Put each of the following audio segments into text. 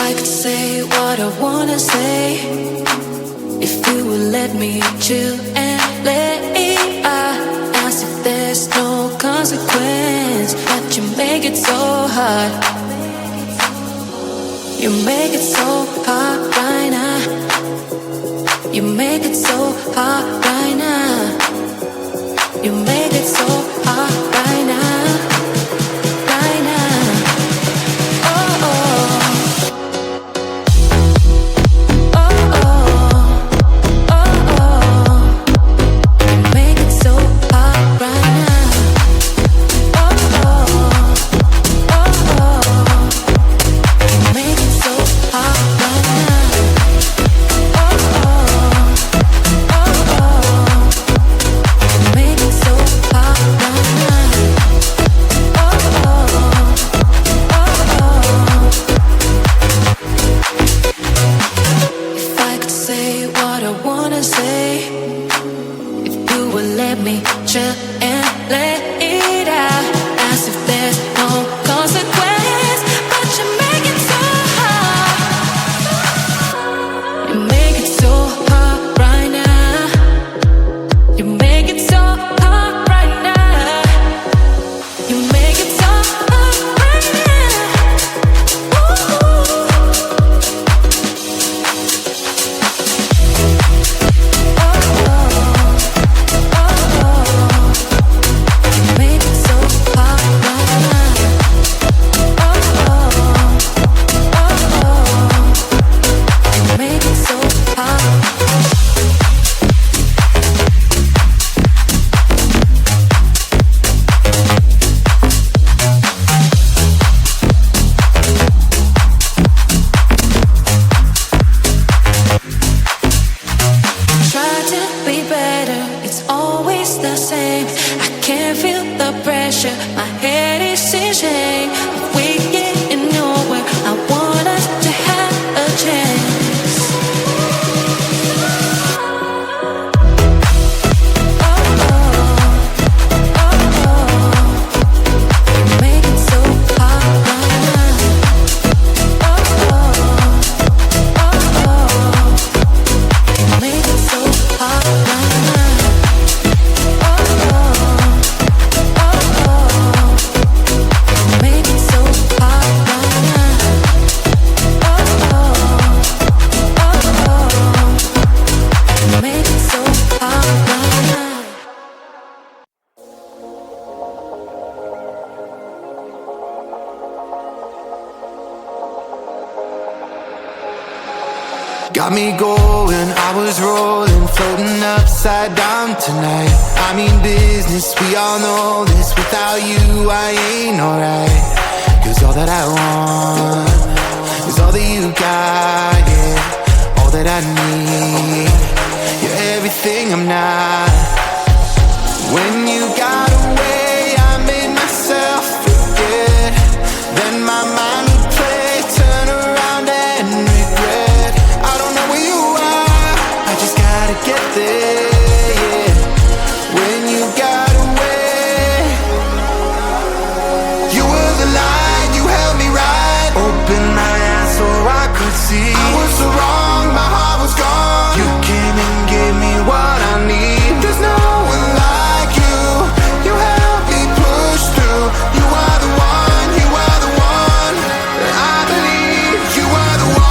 I could say what I wanna say, if you would let me chill and let it out, as if there's no consequence. But you make it so hard. You make it so hard right now. You make it so hard right now. You make it so hard right now. Right now. Oh, oh. Oh, oh. Oh, oh. You make it so hard right now. Oh, oh. Oh, oh. You make it so hard right now. Oh, oh. Oh, oh. You make it so hard right now. Oh, oh. If I could say what I wanna say, if you would let me chill and let it out, as if there's no consequence. But you make it so hard. You make it so hard right now. You make it so hard right now. You make it so hard right now. Ooh. Try to be better, it's always the same. I can't feel the pressure, my head is in shame. If we get nowhere, I want us to have a chance. Oh, oh, oh, oh. You make it so hard right now. Oh, oh, oh, oh. You make it so hard right now. Oh, oh, oh, oh. You make it so hard right now. Oh, oh, oh, oh. You make it so hard right now. Got me going, I was rolling, floating upside down tonight. I mean business, we all know this. Without you, I ain't alright. Cause all that I want is all that you got, yeah. All that I need, you're everything I'm not. When you got away, I made myself forget. Then my mind would play, turn around and regret. I don't know where you are, I just gotta get there, yeah. When you got away, you were the light, you held me right. Open my eyes so I could see. I was so wrong, my heart was gone. You came and gave me what I need. There's no one like you. You helped me push through. You are the one, you are the one. I believe you are the one.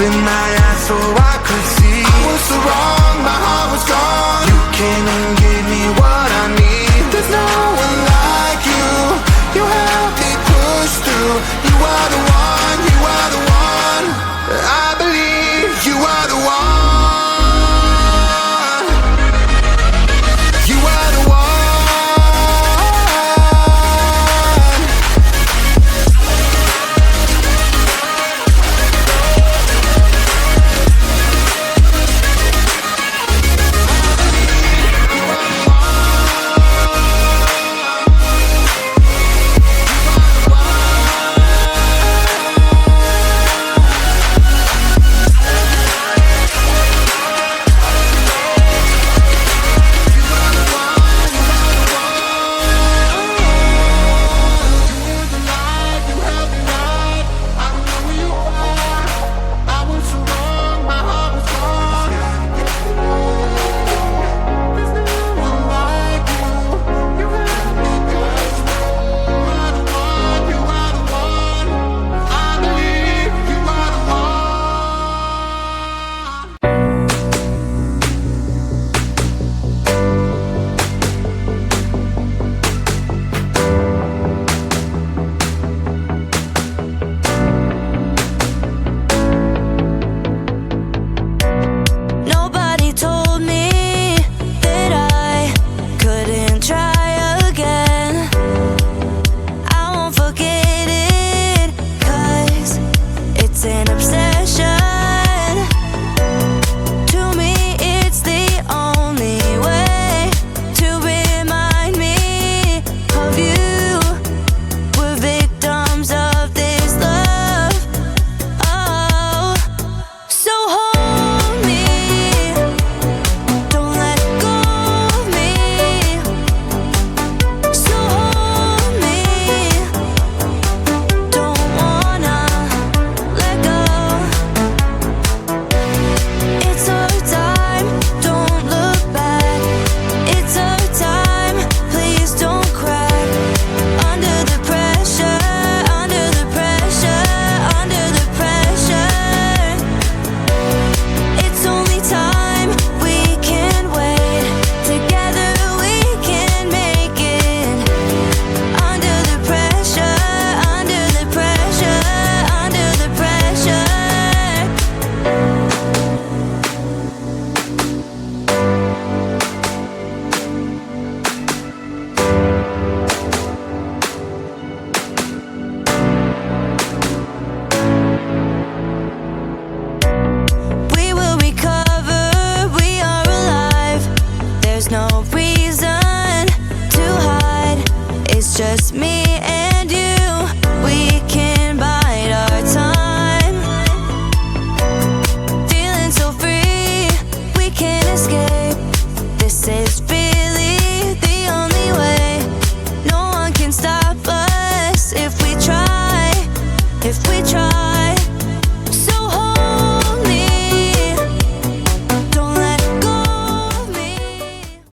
open my eyes so I could see. I was so wrong, my heart was gone. You came and gave me what I need. There's no one like you. You helped me push through. You are the one, you are the one. I believe you are the one. You are the one. Just me and you, we can bide our time. Feeling so free, we can't escape. This is really the only way. No one can stop us if we try, if we try.